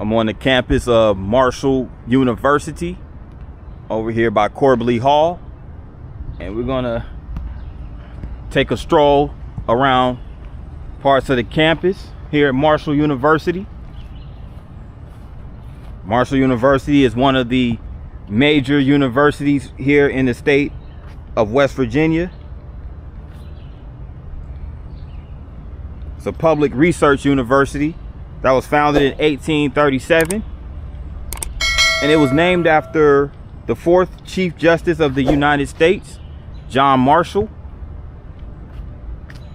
I'm on the campus of Marshall University over here by Corbley Hall, and we're gonna take a stroll around parts of the campus here at Marshall University. Marshall University is one of the major universities here in the state of West Virginia. It's a public research university that was founded in 1837, and it was named after the 4th Chief Justice of the United States, John Marshall.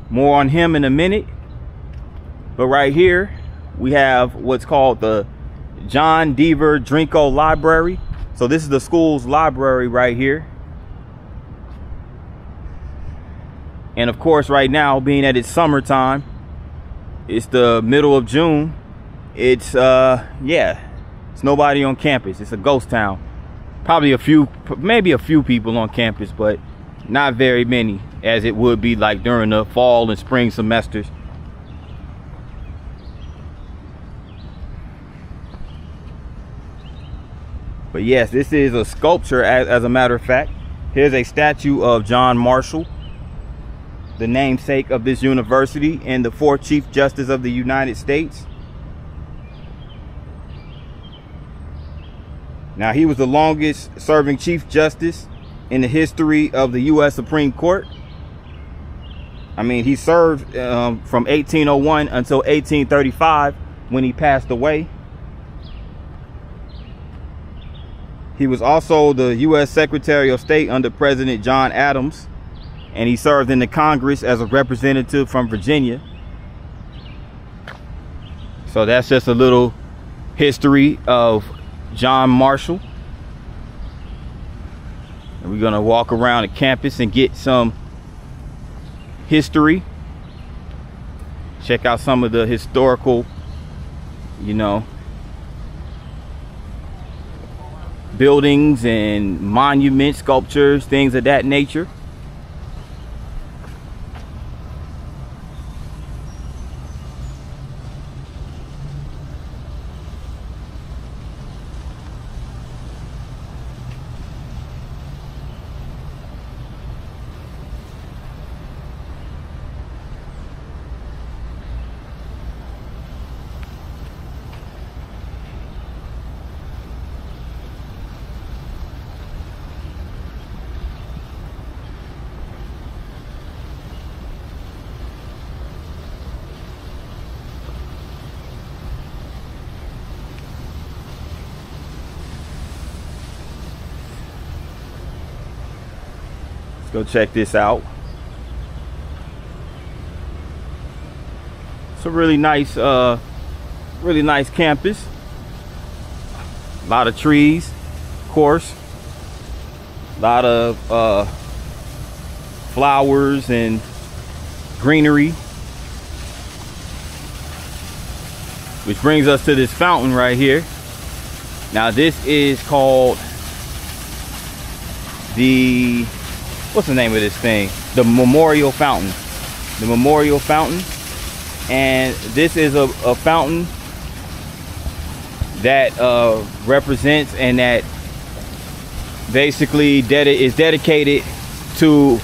More on him in a minute. But right here we have what's called the John Deaver Drinko Library. So this is the school's library right here. And of course, right now, being that it's summertime, it's the middle of June, it's it's nobody on campus. It's a ghost town. Probably maybe a few people on campus, but not very many, as it would be like during the fall and spring semesters. But yes, this is a sculpture, as a matter of fact. Here's a statue of John Marshall, the namesake of this university and the 4th Chief Justice of the United States. Now, he was the longest serving Chief Justice in the history of the U.S. Supreme Court. I mean, he served from 1801 until 1835 when he passed away. He was also the U.S. Secretary of State under President John Adams, and he served in the Congress as a representative from Virginia. So that's just a little history of John Marshall. And we're gonna walk around the campus and get some history. Check out some of the historical, buildings and monuments, sculptures, things of that nature. Let's go check this out. It's a really nice campus. A lot of trees, of course. A lot of flowers and greenery. Which brings us to this fountain right here. Now this is called what's the name of this thing? The Memorial Fountain. The Memorial Fountain. And this is a fountain that represents and that basically is dedicated to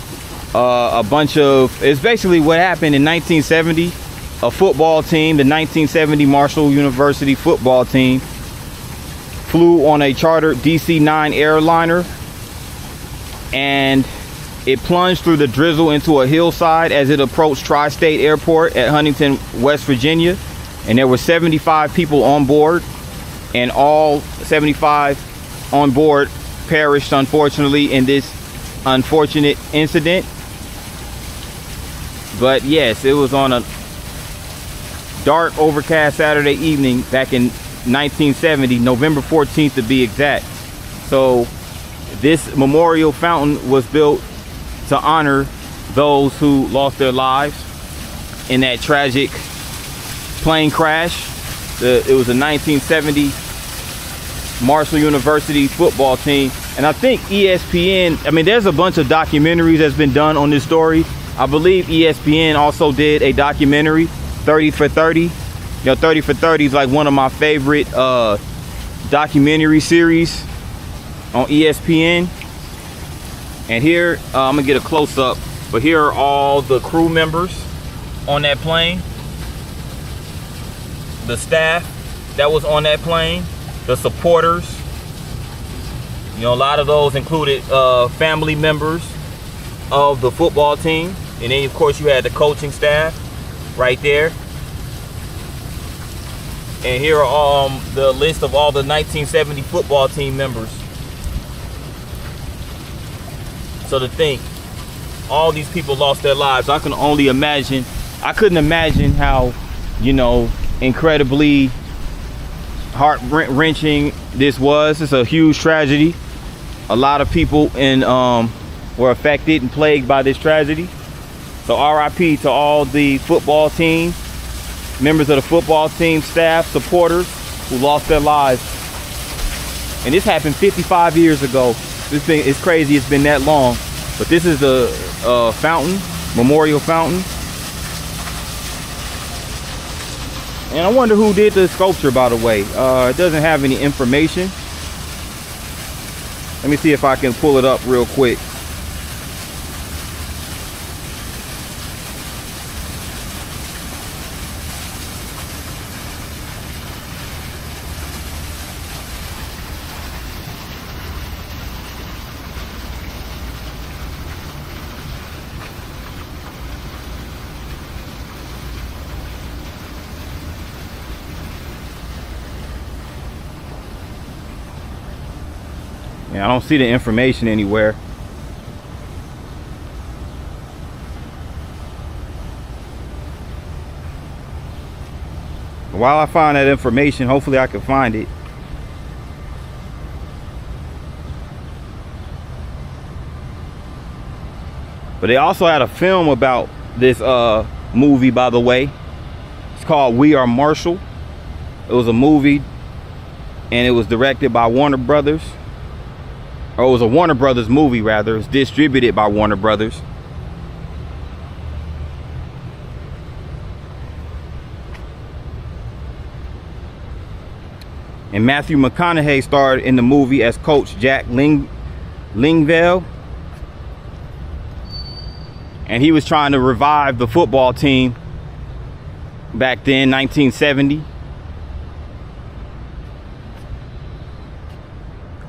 a bunch of, it's basically what happened in 1970. A football team, the 1970 Marshall University football team, flew on a chartered DC-9 airliner, and it plunged through the drizzle into a hillside as it approached Tri-State Airport at Huntington, West Virginia. And there were 75 people on board, and all 75 on board perished, unfortunately, in this unfortunate incident. But yes, it was on a dark, overcast Saturday evening back in 1970, November 14th to be exact. So this memorial fountain was built to honor those who lost their lives in that tragic plane crash. It was a 1970 Marshall University football team. And I think ESPN, I mean, there's a bunch of documentaries that's been done on this story. I believe ESPN also did a documentary, 30 for 30, You know, 30 for 30 is like one of my favorite documentary series on ESPN. And here, I'm gonna get a close up, but here are all the crew members on that plane, the staff that was on that plane, the supporters. You know, a lot of those included family members of the football team. And then, of course, you had the coaching staff right there. And here are the list of all the 1970 football team members. So to think, all these people lost their lives. I can only imagine. I couldn't imagine how, you know, incredibly heart-wrenching this was. It's a huge tragedy. A lot of people were affected and plagued by this tragedy. So RIP to all the football team, members of the football team, staff, supporters who lost their lives. And this happened 55 years ago. This thing is crazy, it's been that long. But this is the fountain, memorial fountain. And I wonder who did the sculpture, by the way. It doesn't have any information. Let me see if I can pull it up real quick. Yeah, I don't see the information anywhere. While I find that information, hopefully I can find it. But they also had a film about this movie, by the way. It's called We Are Marshall. It was a movie, and it was directed by Warner Brothers. Or it was a Warner Brothers movie, rather. It's distributed by Warner Brothers. And Matthew McConaughey starred in the movie as Coach Jack Lingvale. And he was trying to revive the football team back then, 1970.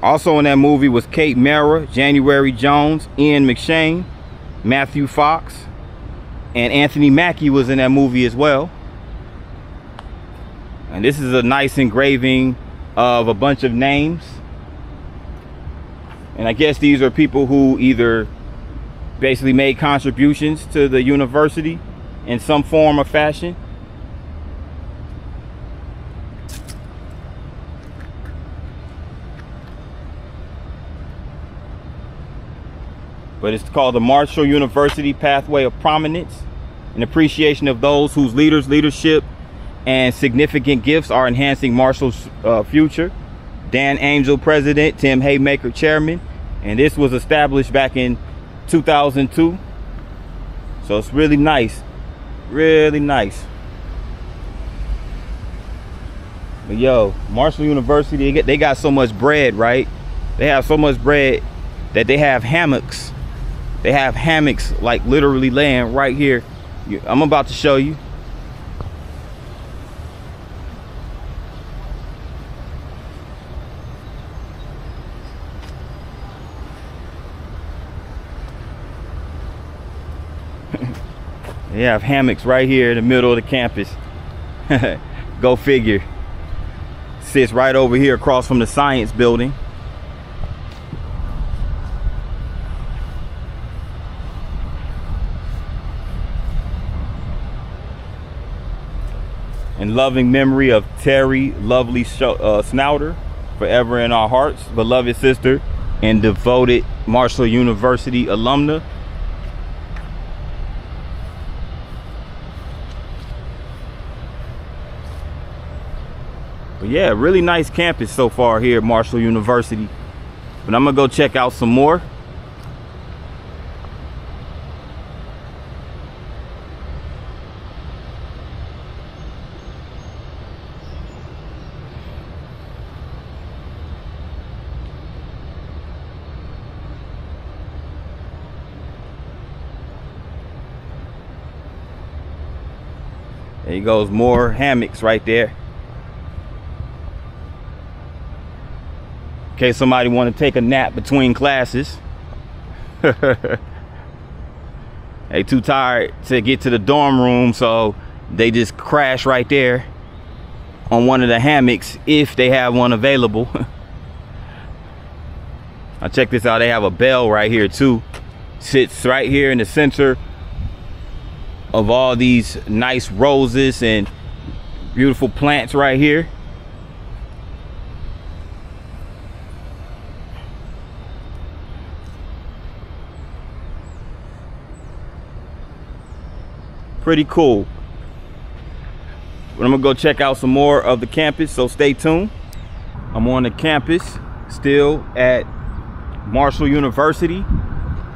Also in that movie was Kate Mara, January Jones, Ian McShane, Matthew Fox, and Anthony Mackie was in that movie as well. And this is a nice engraving of a bunch of names. And I guess these are people who either basically made contributions to the university in some form or fashion. But it's called the Marshall University Pathway of Prominence, an appreciation of those whose leadership and significant gifts are enhancing Marshall's future. Dan Angel, president. Tim Haymaker, chairman. And this was established back in 2002. So it's really nice. Really nice. But yo, Marshall University, they got so much bread, right? They have so much bread that they have hammocks. They have hammocks like literally laying right here. I'm about to show you. They have hammocks right here in the middle of the campus. Go figure. Sits right over here across from the science building. In loving memory of Terry Lovely Snowder, forever in our hearts, beloved sister and devoted Marshall University alumna. But yeah, really nice campus so far here at Marshall University. But I'm gonna go check out some more. There goes more hammocks right there. In case somebody want to take a nap between classes. They too tired to get to the dorm room, so they just crash right there on one of the hammocks if they have one available. Now check this out, they have a bell right here too. Sits right here in the center of all these nice roses and beautiful plants right here. Pretty cool. But I'm gonna go check out some more of the campus, so stay tuned. I'm on the campus still at Marshall University,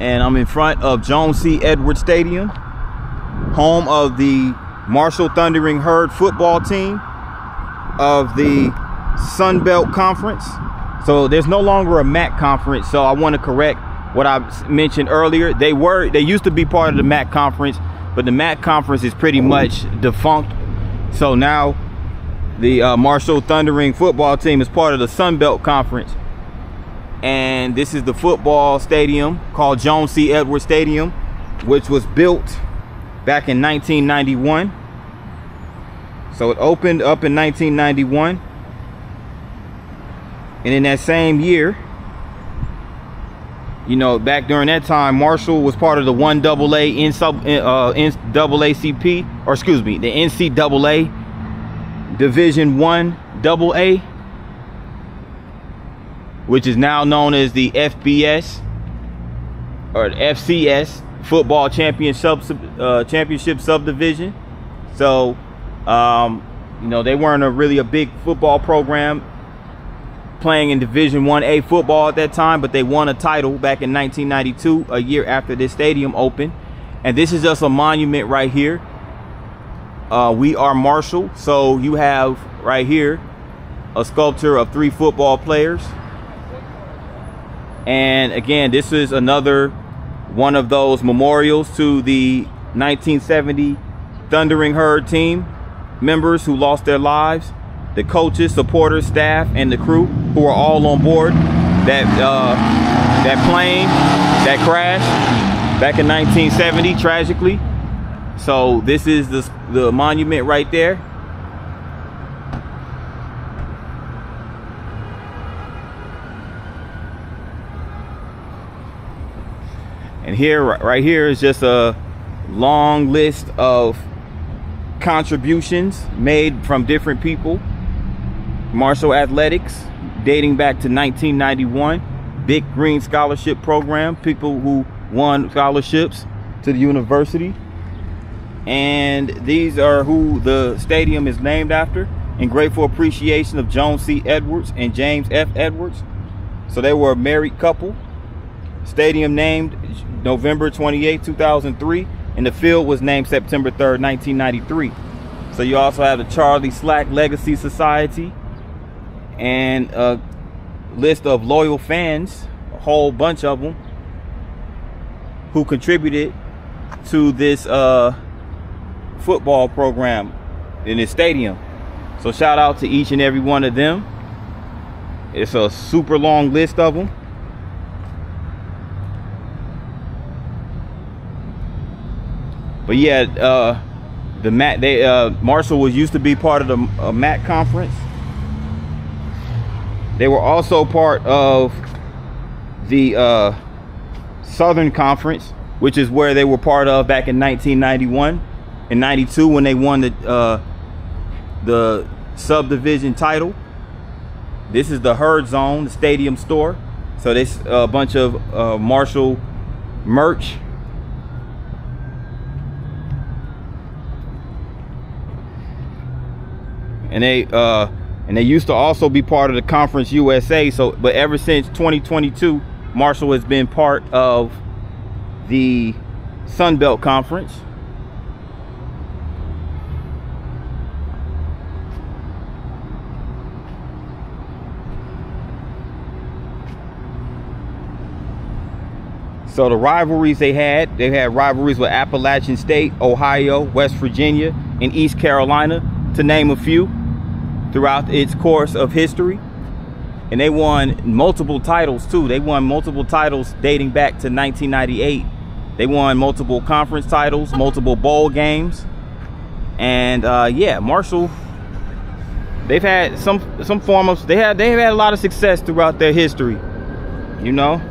and I'm in front of Joan C. Edwards Stadium, home of the Marshall Thundering Herd football team of the Sun Belt Conference. So there's no longer a MAC conference, so I want to correct what I mentioned earlier. They used to be part of the MAC conference, but the MAC conference is pretty much defunct. So now the Marshall Thundering football team is part of the Sun Belt Conference. And this is the football stadium called Joan C. Edwards Stadium, which was built back in 1991. So it opened up in 1991. And in that same year, you know, back during that time, Marshall was part of the NCAA, or excuse me, the NCAA Division I AA, which is now known as the FBS or the FCS Football Championship Subdivision. So, you know, they weren't really a big football program playing in Division 1A football at that time, but they won a title back in 1992, a year after this stadium opened. And this is just a monument right here. We are Marshall. So you have right here a sculpture of 3 football players. And again, this is another one of those memorials to the 1970 Thundering Herd team members who lost their lives. The coaches, supporters, staff, and the crew who are all on board that plane that crashed back in 1970 tragically. So this is the monument right there. And here, right here, is just a long list of contributions made from different people. Marshall Athletics, dating back to 1991. Big Green Scholarship Program, people who won scholarships to the university. And these are who the stadium is named after, in grateful appreciation of Joan C. Edwards and James F. Edwards. So they were a married couple. Stadium named November 28, 2003, and the field was named September 3rd, 1993. So you also have the Charlie Slack Legacy Society and a list of loyal fans, a whole bunch of them, who contributed to this football program in this stadium. So shout out to each and every one of them. It's a super long list of them. But yeah, Marshall was used to be part of the MAC conference. They were also part of the Southern Conference, which is where they were part of back in 1991 and 92 when they won the subdivision title. This is the Herd Zone, the stadium store. So there's a bunch of Marshall merch. And they used to also be part of the Conference USA. So, but ever since 2022, Marshall has been part of the Sun Belt Conference. So the rivalries they had rivalries with Appalachian State, Ohio, West Virginia, in East Carolina, to name a few, throughout its course of history. And they won multiple titles too. They won multiple titles dating back to 1998. They won multiple conference titles, multiple bowl games. And yeah, Marshall, they've had some form of, they've had a lot of success throughout their history, you know.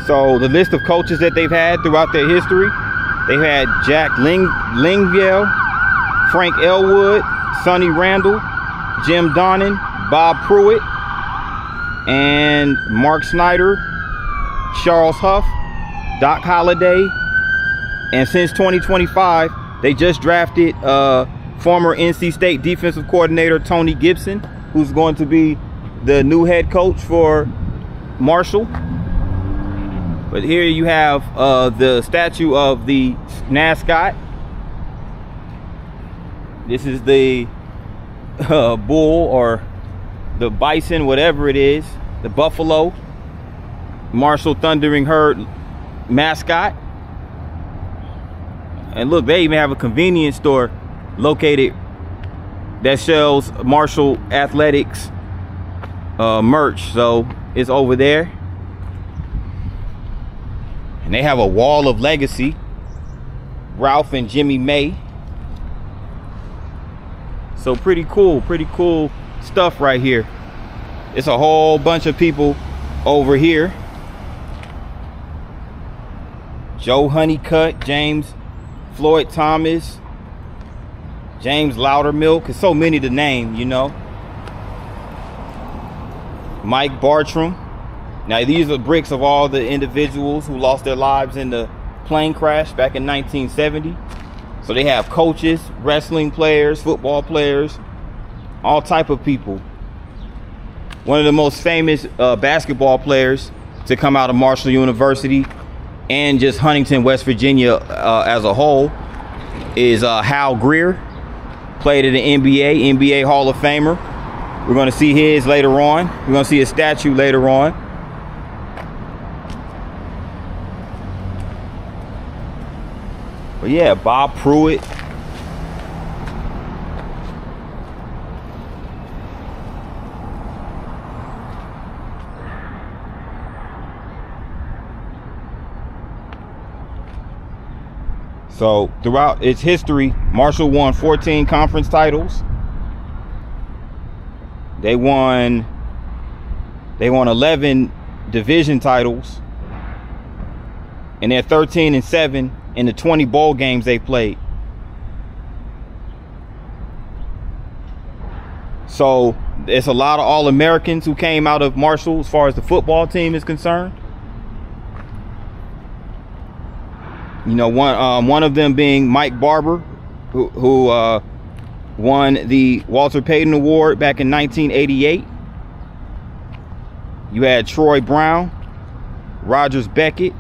So the list of coaches that they've had throughout their history, they've had Jack Lingiel, Frank Elwood, Sonny Randall, Jim Donnan, Bob Pruitt, and Mark Snyder, Charles Huff, Doc Holliday. And since 2025, they just drafted former NC State defensive coordinator Tony Gibson, who's going to be the new head coach for Marshall. But here you have the statue of the mascot. This is the bull or the bison, whatever it is, the buffalo, Marshall Thundering Herd mascot. And look, they even have a convenience store located that sells Marshall Athletics merch. So it's over there. And they have a wall of legacy, Ralph and Jimmy May. So pretty cool stuff right here. It's a whole bunch of people over here. Joe Honeycutt, James Floyd Thomas, James Loudermilk. It's so many to name, you know. Mike Bartram. Now these are bricks of all the individuals who lost their lives in the plane crash back in 1970. So they have coaches, wrestling players, football players, all type of people. One of the most famous basketball players to come out of Marshall University and just Huntington, West Virginia as a whole is Hal Greer. Played in the NBA Hall of Famer. We're going to see his later on. We're going to see a statue later on. But yeah, Bob Pruitt. So throughout its history, Marshall won 14 conference titles. They won 11 division titles. And they're 13-7 in the 20 bowl games they played. So it's a lot of All-Americans who came out of Marshall as far as the football team is concerned. You know, one of them being Mike Barber, who won the Walter Payton Award back in 1988. You had Troy Brown, Rogers Beckett.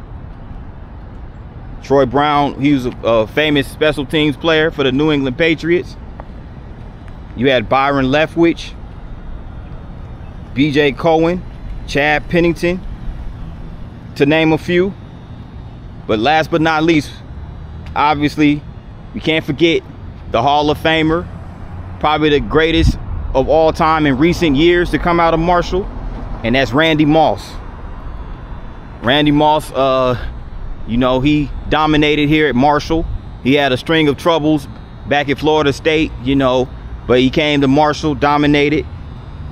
Troy Brown, he was a famous special teams player for the New England Patriots. You had Byron Leftwich, B.J. Cohen, Chad Pennington, to name a few. But last but not least, obviously, we can't forget the Hall of Famer, probably the greatest of all time in recent years to come out of Marshall, and that's Randy Moss. Randy Moss, you know, he dominated here at Marshall. He had a string of troubles back at Florida State, you know, but he came to Marshall, dominated,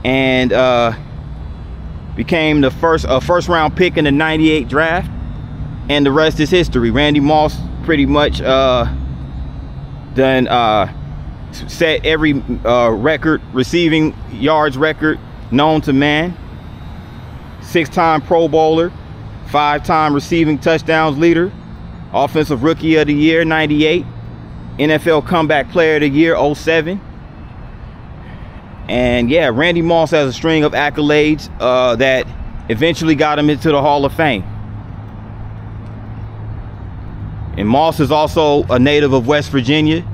and became the first round pick in the '98 draft. And the rest is history. Randy Moss pretty much set every receiving yards record known to man. 6-time Pro Bowler, 5-time receiving touchdowns leader, Offensive Rookie of the Year, 98, NFL Comeback Player of the Year, 07. And yeah, Randy Moss has a string of accolades that eventually got him into the Hall of Fame. And Moss is also a native of West Virginia.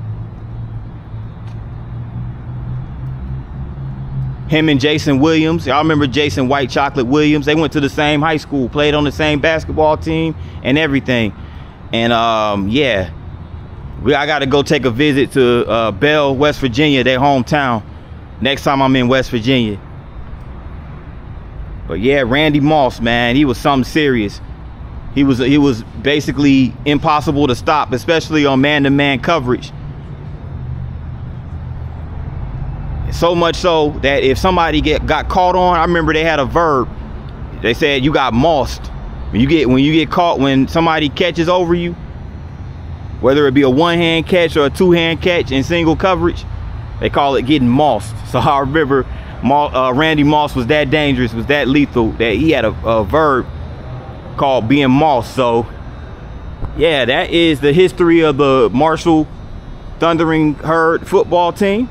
Him and Jason Williams. Y'all remember Jason White Chocolate Williams? They went to the same high school, played on the same basketball team and everything. And yeah, I got to go take a visit to Bell, West Virginia, their hometown, next time I'm in West Virginia. But yeah, Randy Moss, man, he was something serious. He was basically impossible to stop, especially on man-to-man coverage. So much so that if somebody got caught on, I remember they had a verb. They said you got mossed. When you get caught, when somebody catches over you, whether it be a one-hand catch or a two-hand catch in single coverage, they call it getting mossed. So I remember Randy Moss was that dangerous, was that lethal, that he had a verb called being mossed. So yeah, that is the history of the Marshall Thundering Herd football team.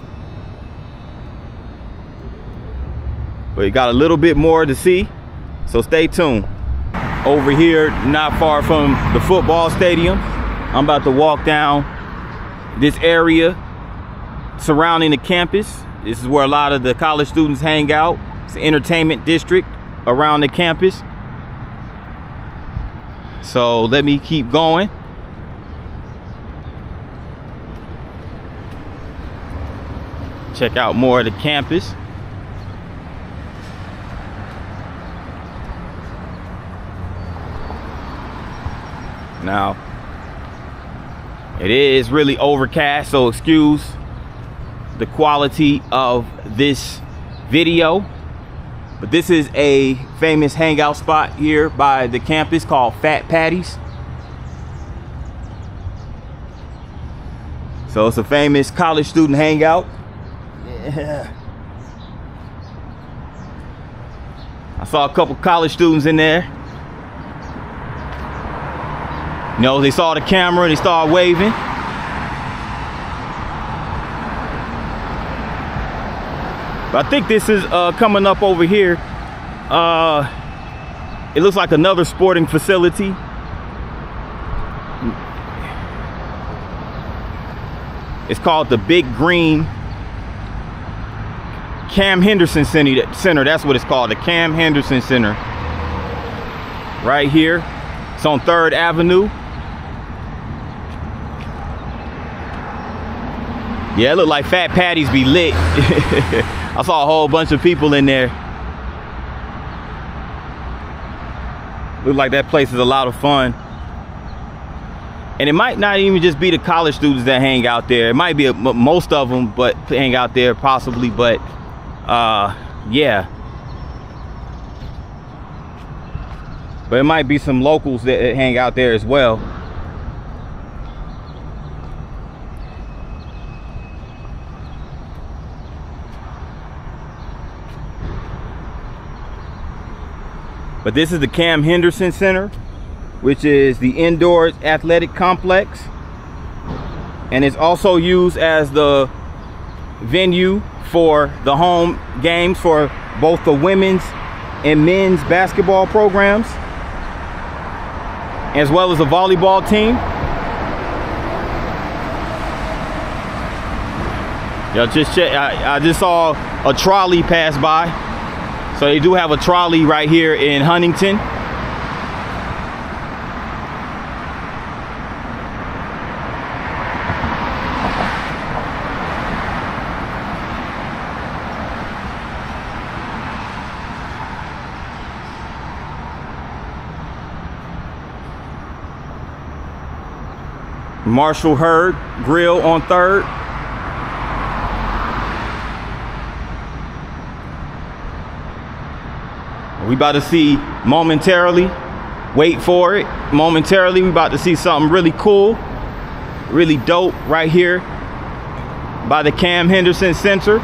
But you got a little bit more to see, so stay tuned. Over here, not far from the football stadium, I'm about to walk down this area surrounding the campus. This is where a lot of the college students hang out. It's an entertainment district around the campus. So let me keep going. Check out more of the campus. Now, it is really overcast, so excuse the quality of this video. But this is a famous hangout spot here by the campus called Fat Patty's. So it's a famous college student hangout. Yeah. I saw a couple college students in there. You know, they saw the camera, they started waving. But I think this is coming up over here. It looks like another sporting facility. It's called the Big Green Cam Henderson Center. That's what it's called, the Cam Henderson Center. Right here. It's on 3rd Avenue. Yeah, it looked like Fat Patty's be lit. I saw a whole bunch of people in there. Looked like that place is a lot of fun. And it might not even just be the college students that hang out there. It might be most of them, but hang out there possibly. But yeah. But it might be some locals that hang out there as well. But this is the Cam Henderson Center, which is the indoor athletic complex. And it's also used as the venue for the home games for both the women's and men's basketball programs, as well as a volleyball team. Y'all just check, I just saw a trolley pass by. So they do have a trolley right here in Huntington. Marshall Herd Grill on 3rd. We about to see momentarily, wait for it, momentarily, we about to see something really cool, really dope right here by the Cam Henderson Center.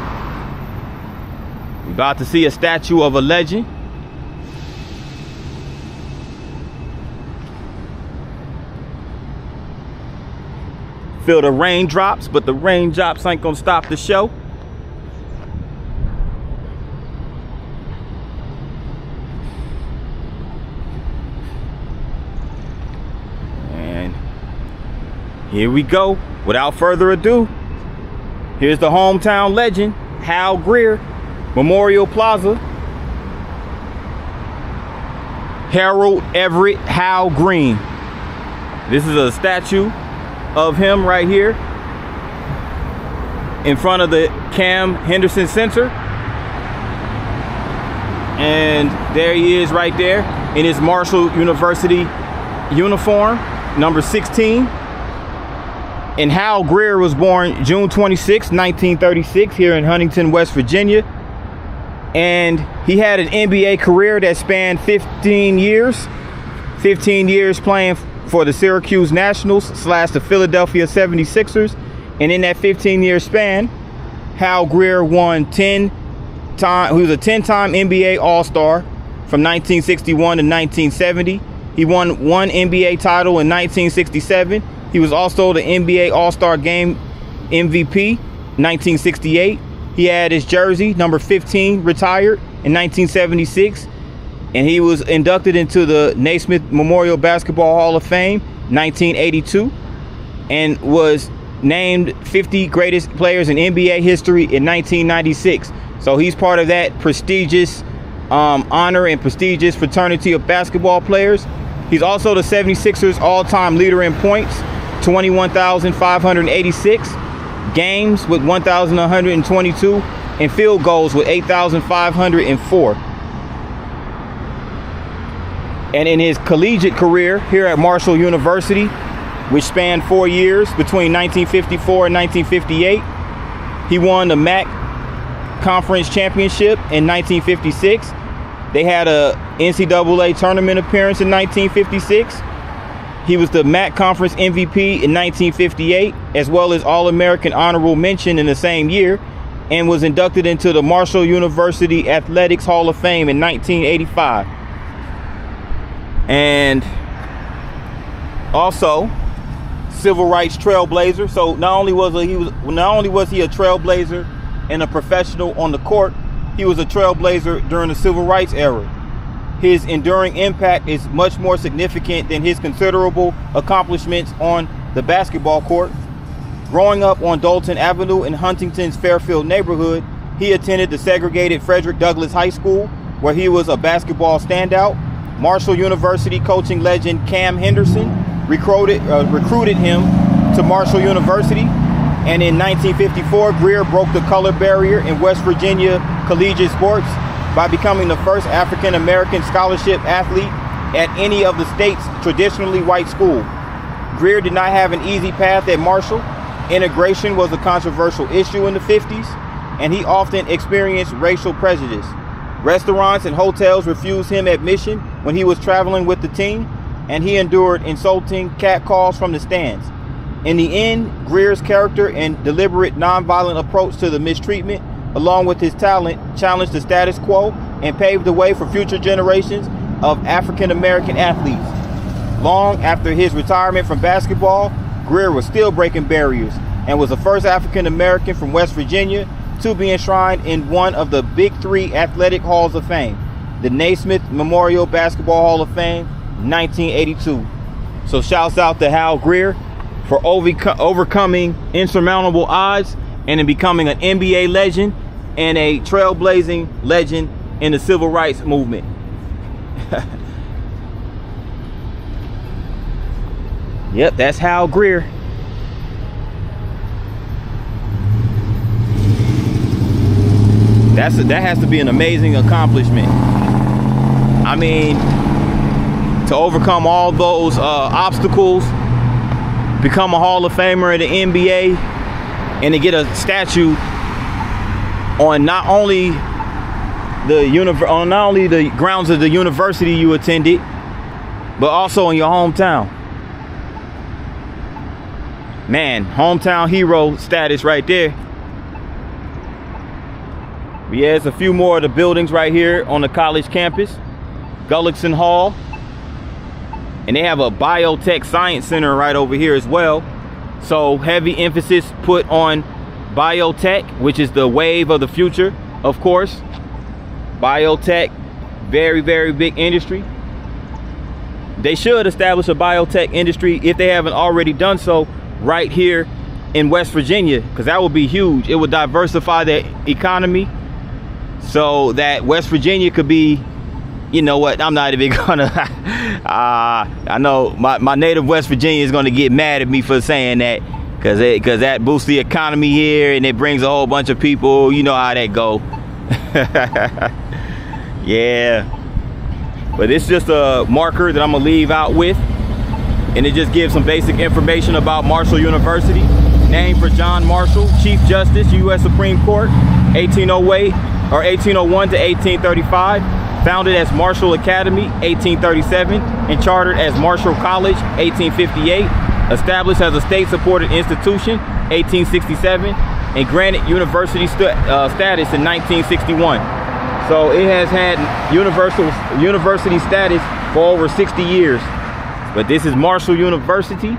We about to see a statue of a legend. Feel the raindrops, but the raindrops ain't gonna stop the show. Here we go. Without further ado, here's the hometown legend, Hal Greer, Memorial Plaza, Harold Everett Hal Green. This is a statue of him right here in front of the Cam Henderson Center. And there he is right there in his Marshall University uniform, number 16. And Hal Greer was born June 26, 1936 here in Huntington, West Virginia. And he had an NBA career that spanned 15 years. 15 years playing for the Syracuse Nationals / the Philadelphia 76ers. And in that 15-year span, Hal Greer won 10 times. He was a 10-time NBA All-Star from 1961 to 1970. He won one NBA title in 1967. He was also the NBA All-Star Game MVP 1968. He had his jersey, number 15, retired in 1976. And he was inducted into the Naismith Memorial Basketball Hall of Fame 1982 and was named 50 greatest players in NBA history in 1996. So he's part of that prestigious honor and prestigious fraternity of basketball players. He's also the 76ers all-time leader in points, 21,586, games with 1,122, and field goals with 8,504. And in his collegiate career here at Marshall University, which spanned 4 years between 1954 and 1958, he won the MAC Conference Championship in 1956. They had a NCAA tournament appearance in 1956. He was the MAC Conference MVP in 1958, as well as All-American Honorable Mention in the same year, and was inducted into the Marshall University Athletics Hall of Fame in 1985. And also civil rights trailblazer. So not only was he a trailblazer and a professional on the court, he was a trailblazer during the civil rights era. His enduring impact is much more significant than his considerable accomplishments on the basketball court. Growing up on Dalton Avenue in Huntington's Fairfield neighborhood, he attended the segregated Frederick Douglass High School, where he was a basketball standout. Marshall University coaching legend Cam Henderson recruited him to Marshall University. And in 1954, Greer broke the color barrier in West Virginia collegiate sports by becoming the first African-American scholarship athlete at any of the state's traditionally white school. Greer did not have an easy path at Marshall. Integration was a controversial issue in the 50s, and he often experienced racial prejudice. Restaurants and hotels refused him admission when he was traveling with the team, and he endured insulting catcalls from the stands. In the end, Greer's character and deliberate nonviolent approach to the mistreatment, along with his talent, challenged the status quo and paved the way for future generations of African-American athletes. Long after his retirement from basketball, Greer was still breaking barriers and was the first African-American from West Virginia to be enshrined in one of the big three athletic halls of fame, the Naismith Memorial Basketball Hall of Fame, 1982. So shouts out to Hal Greer for overcoming insurmountable odds and in becoming an NBA legend and a trailblazing legend in the civil rights movement. Yep, that's Hal Greer. That has to be an amazing accomplishment. I mean, to overcome all those obstacles, become a Hall of Famer in the NBA, and to get a statue on not only the grounds of the university you attended, but also in your hometown. Man, hometown hero status right there. But yeah, there's a few more of the buildings right here on the college campus. Gullickson Hall. And they have a biotech science center right over here as well. So heavy emphasis put on biotech, which is the wave of the future, of course. Biotech, very, very big industry. They should establish a biotech industry, if they haven't already done so, right here in West Virginia, because that would be huge. It would diversify the economy. so that West Virginia could be, you know what, I'm not even gonna, I know my native West Virginia is gonna get mad at me for saying that, cause that boosts the economy here and it brings a whole bunch of people, you know how that go. Yeah, but it's just a marker that I'm gonna leave out with, and it just gives some basic information about Marshall University. Named for John Marshall, Chief Justice, U.S. Supreme Court, 1801 to 1835. Founded as Marshall Academy, 1837, and chartered as Marshall College, 1858. Established as a state-supported institution, 1867, and granted university status in 1961. So it has had university status for over 60 years. But this is Marshall University.